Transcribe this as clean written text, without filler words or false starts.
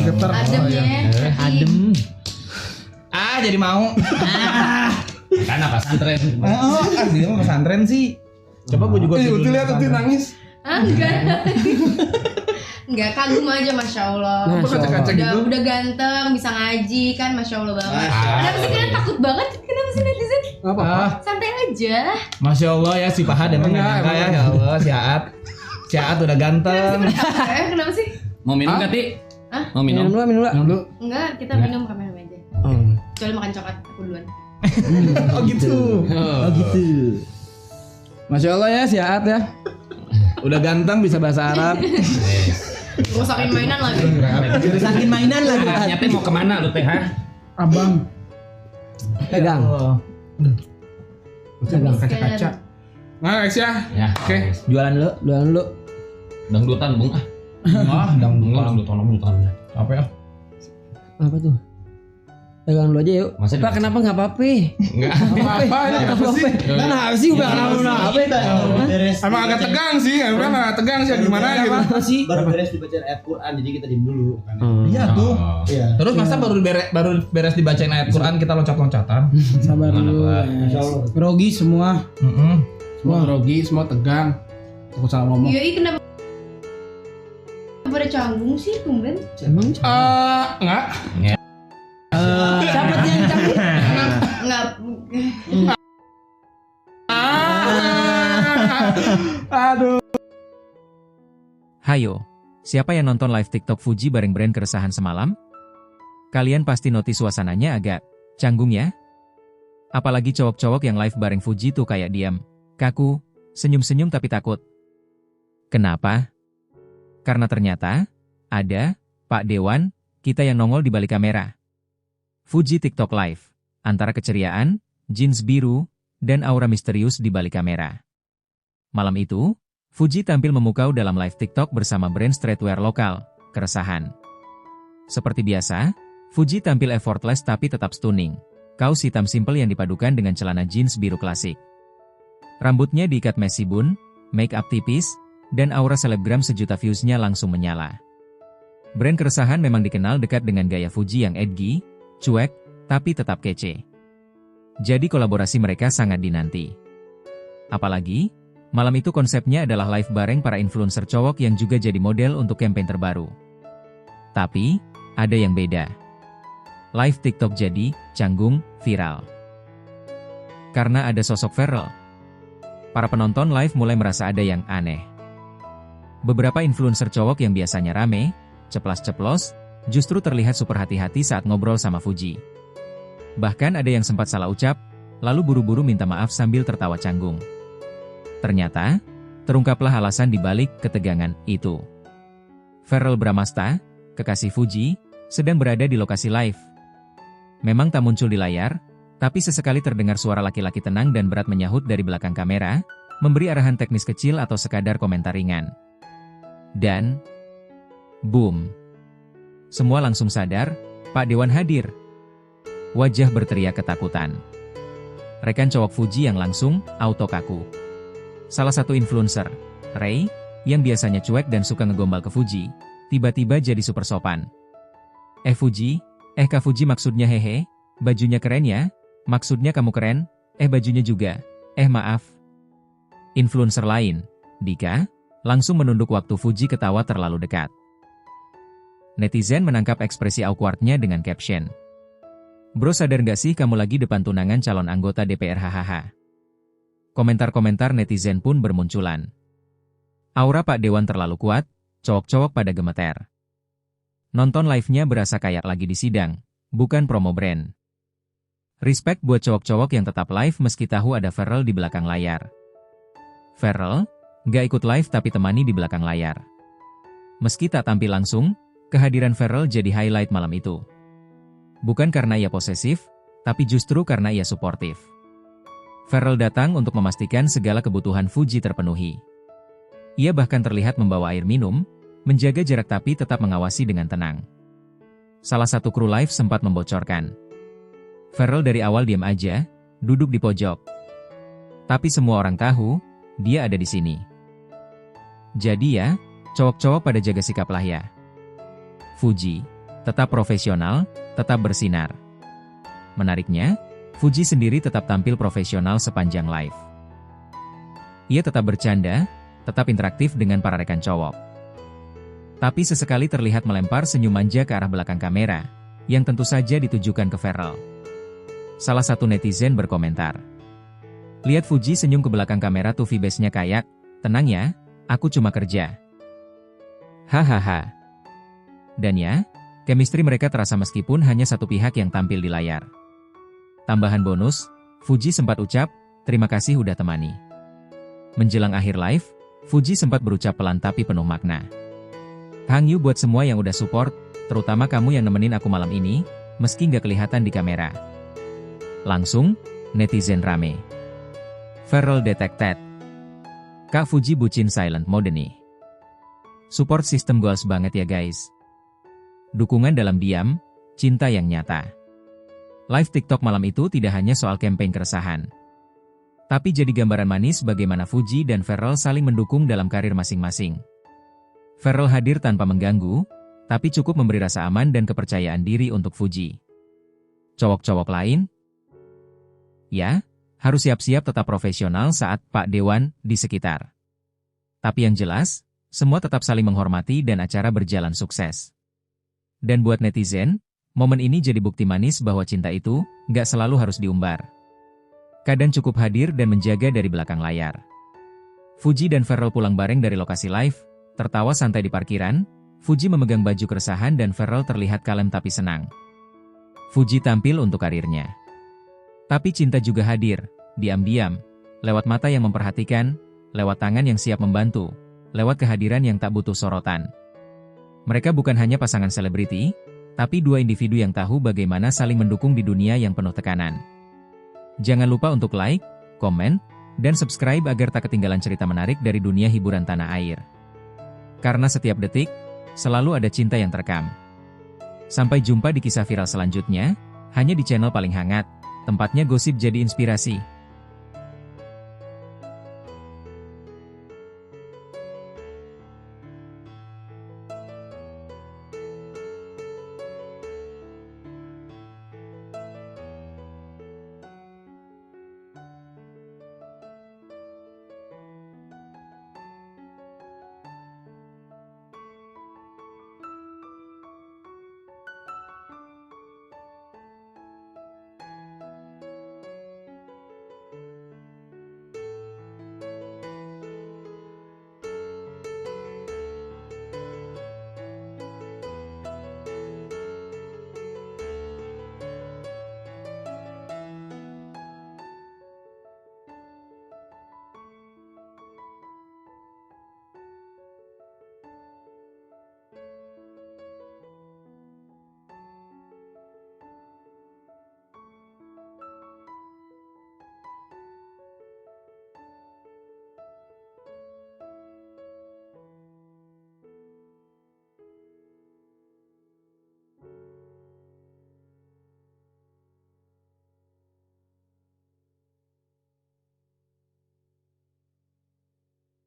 Getar. Ademnya. Adem. Jadi mau. Kan apa pesantren? Dia mah pesantren sih. Coba gue juga Uti lihat Uti nangis. Enggak. Enggak, kagum aja Masya Allah. Kaca-kaca gitu. Udah ganteng, bisa ngaji kan, Masya Allah banget. Masya Allah. Kenapa sih kalian takut banget? Kenapa sih netizen? Apa? Santai aja. Masya Allah ya si Fahad emang Enggak, nyangka ya, ya Allah si Aat. Si Aat udah ganteng. Kenapa sih? Mau minum gak, Ti? Hah? Mau minum? Minum dulu. Enggak, kita minum rame-rame aja. Kecuali makan coklat, aku duluan. Oh gitu. Oh gitu. Masya Allah ya si Aat ya. Udah ganteng bisa bahasa Arab. Rusakin mainan lagi. Rusakin mainan lagi. Nyata mau kemana lu teh, ha? Abang. Pegang. Pegang kaca-kaca. Nah guys ya. Ya. Oke. Jualan dulu. Dangdutan, Bung. Dangdutan. Apa ya? Apa tuh? Pegang dulu aja yuk. Masa Pak kenapa nggak apa-apa? Enggak. Apa ini? Apa sih? Kenapa sih udah kenapa? Emang agak tegang sih. Emang agak tegang sih. Gimana gitu? Apa sih? Baru beres dibaca ayat Quran, jadi kita diem dulu. Iya tuh. Iya. Terus masa baru beres dibacain ayat Quran kita loncat-loncatan? Sabar dulu. Masya Allah. Grogi semua. Semua grogi, semua tegang. Aku salah ngomong. Iya, kenapa pada canggung sih, tumben? Emang Enggak. siapa yang canggung? Enggak. Aduh. Hayo, siapa yang nonton live TikTok Fuji bareng brand keresahan semalam? Kalian pasti notice suasananya agak canggung ya? Apalagi cowok-cowok yang live bareng Fuji tuh kayak diam, kaku, senyum-senyum tapi takut. Kenapa? Karena ternyata, ada Pak Dewan, kita yang nongol di balik kamera. Fuji TikTok Live, antara keceriaan, jeans biru, dan aura misterius di balik kamera. Malam itu, Fuji tampil memukau dalam live TikTok bersama brand streetwear lokal, Keresahan. Seperti biasa, Fuji tampil effortless tapi tetap stunning. Kaos hitam simple yang dipadukan dengan celana jeans biru klasik. Rambutnya diikat messy bun, make up tipis, dan aura selebgram sejuta views-nya langsung menyala. Brand Keresahan memang dikenal dekat dengan gaya Fuji yang edgy, cuek, tapi tetap kece. Jadi kolaborasi mereka sangat dinanti. Apalagi, malam itu konsepnya adalah live bareng para influencer cowok yang juga jadi model untuk campaign terbaru. Tapi, ada yang beda. Live TikTok jadi canggung, viral. Karena ada sosok Pharrell. Para penonton live mulai merasa ada yang aneh. Beberapa influencer cowok yang biasanya rame, ceplas-ceplos, justru terlihat super hati-hati saat ngobrol sama Fuji. Bahkan ada yang sempat salah ucap, lalu buru-buru minta maaf sambil tertawa canggung. Ternyata, terungkaplah alasan dibalik ketegangan itu. Pharrell Bramasta, kekasih Fuji, sedang berada di lokasi live. Memang tak muncul di layar, tapi sesekali terdengar suara laki-laki tenang dan berat menyahut dari belakang kamera, memberi arahan teknis kecil atau sekadar komentar ringan. Dan, boom. Semua langsung sadar, Pak Dewan hadir. Wajah berteriak ketakutan. Rekan cowok Fuji yang langsung auto kaku. Salah satu influencer, Ray, yang biasanya cuek dan suka ngegombal ke Fuji, tiba-tiba jadi super sopan. Fuji, Kak Fuji maksudnya hehe, bajunya keren ya, maksudnya kamu keren, bajunya juga, maaf. Influencer lain, Dika, langsung menunduk waktu Fuji ketawa terlalu dekat. Netizen menangkap ekspresi awkward-nya dengan caption. Bro sadar gak sih kamu lagi depan tunangan calon anggota DPR hahaha. Komentar-komentar netizen pun bermunculan. Aura Pak Dewan terlalu kuat, cowok-cowok pada gemeter. Nonton live-nya berasa kayak lagi di sidang, bukan promo brand. Respect buat cowok-cowok yang tetap live meski tahu ada Pharrell di belakang layar. Pharrell, gak ikut live tapi temani di belakang layar. Meski tak tampil langsung, kehadiran Pharrell jadi highlight malam itu. Bukan karena ia posesif, tapi justru karena ia suportif. Pharrell datang untuk memastikan segala kebutuhan Fuji terpenuhi. Ia bahkan terlihat membawa air minum, menjaga jarak tapi tetap mengawasi dengan tenang. Salah satu kru live sempat membocorkan. Pharrell dari awal diam aja, duduk di pojok. Tapi semua orang tahu, dia ada di sini. Jadi ya, cowok-cowok pada jaga sikap lah ya. Fuji, tetap profesional, tetap bersinar. Menariknya, Fuji sendiri tetap tampil profesional sepanjang live. Ia tetap bercanda, tetap interaktif dengan para rekan cowok. Tapi sesekali terlihat melempar senyum manja ke arah belakang kamera, yang tentu saja ditujukan ke Pharrell. Salah satu netizen berkomentar, "Lihat Fuji senyum ke belakang kamera tuh vibes-nya kayak, tenang ya, aku cuma kerja." Hahaha. Dan ya, chemistry mereka terasa meskipun hanya satu pihak yang tampil di layar. Tambahan bonus, Fuji sempat ucap, "Terima kasih udah temani." Menjelang akhir live, Fuji sempat berucap pelan tapi penuh makna. "Thank you buat semua yang udah support, terutama kamu yang nemenin aku malam ini, meski nggak kelihatan di kamera." Langsung, netizen rame. Pharrell detected. Kak Fuji bucin silent mode nih. Support system goals banget ya guys. Dukungan dalam diam, cinta yang nyata. Live TikTok malam itu tidak hanya soal campaign keresahan, tapi jadi gambaran manis bagaimana Fuji dan Pharrell saling mendukung dalam karir masing-masing. Pharrell hadir tanpa mengganggu, tapi cukup memberi rasa aman dan kepercayaan diri untuk Fuji. Cowok-cowok lain? Ya, harus siap-siap tetap profesional saat Pak Dewan di sekitar. Tapi yang jelas, semua tetap saling menghormati dan acara berjalan sukses. Dan buat netizen, momen ini jadi bukti manis bahwa cinta itu nggak selalu harus diumbar. Kadang cukup hadir dan menjaga dari belakang layar. Fuji dan Pharrell pulang bareng dari lokasi live, tertawa santai di parkiran. Fuji memegang baju keresahan dan Pharrell terlihat kalem tapi senang. Fuji tampil untuk karirnya. Tapi cinta juga hadir, diam-diam, lewat mata yang memperhatikan, lewat tangan yang siap membantu, lewat kehadiran yang tak butuh sorotan. Mereka bukan hanya pasangan selebriti, tapi dua individu yang tahu bagaimana saling mendukung di dunia yang penuh tekanan. Jangan lupa untuk like, komen, dan subscribe agar tak ketinggalan cerita menarik dari dunia hiburan tanah air. Karena setiap detik, selalu ada cinta yang terekam. Sampai jumpa di kisah viral selanjutnya, hanya di channel paling hangat, tempatnya gosip jadi inspirasi.